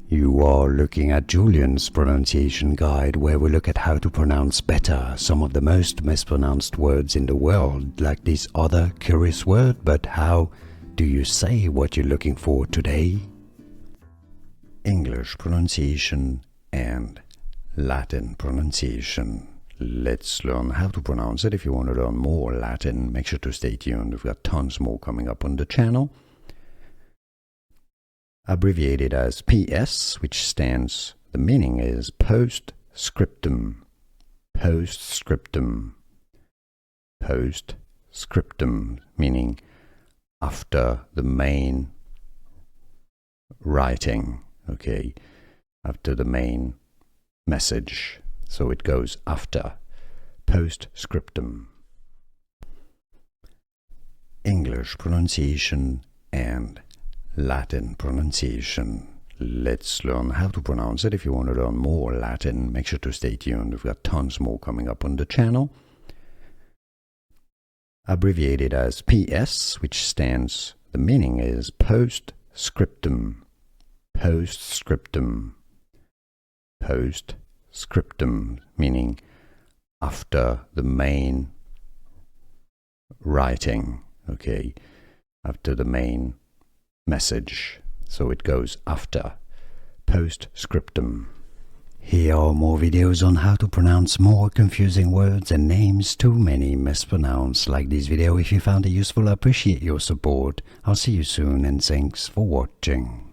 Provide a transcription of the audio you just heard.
You are looking at Julian's pronunciation guide, where we look at how to pronounce better some of the most mispronounced words in the world, like this other curious word. But how do you say what you're looking for today? English pronunciation and Latin pronunciation. Let's learn how to pronounce it. If you want to learn more Latin, make sure to stay tuned. We've got tons more coming up on the channel. Abbreviated as PS, which stands, the meaning is post-scriptum. Post-scriptum. Post-scriptum, meaning after the main writing, okay, after the main message. So it goes after. Post-scriptum. English pronunciation and Latin pronunciation. Let's learn how to pronounce it. If you want to learn more Latin, make sure to stay tuned. We've got tons more coming up on the channel. Abbreviated as PS, which stands, the meaning is post-scriptum. Post-scriptum. Post-scriptum, meaning after the main writing, okay, after the main message. So it goes after. Post-scriptum. Here are more videos on how to pronounce more confusing words and names too many mispronounced. Like this video if you found it useful. I appreciate your support. I'll see you soon and thanks for watching.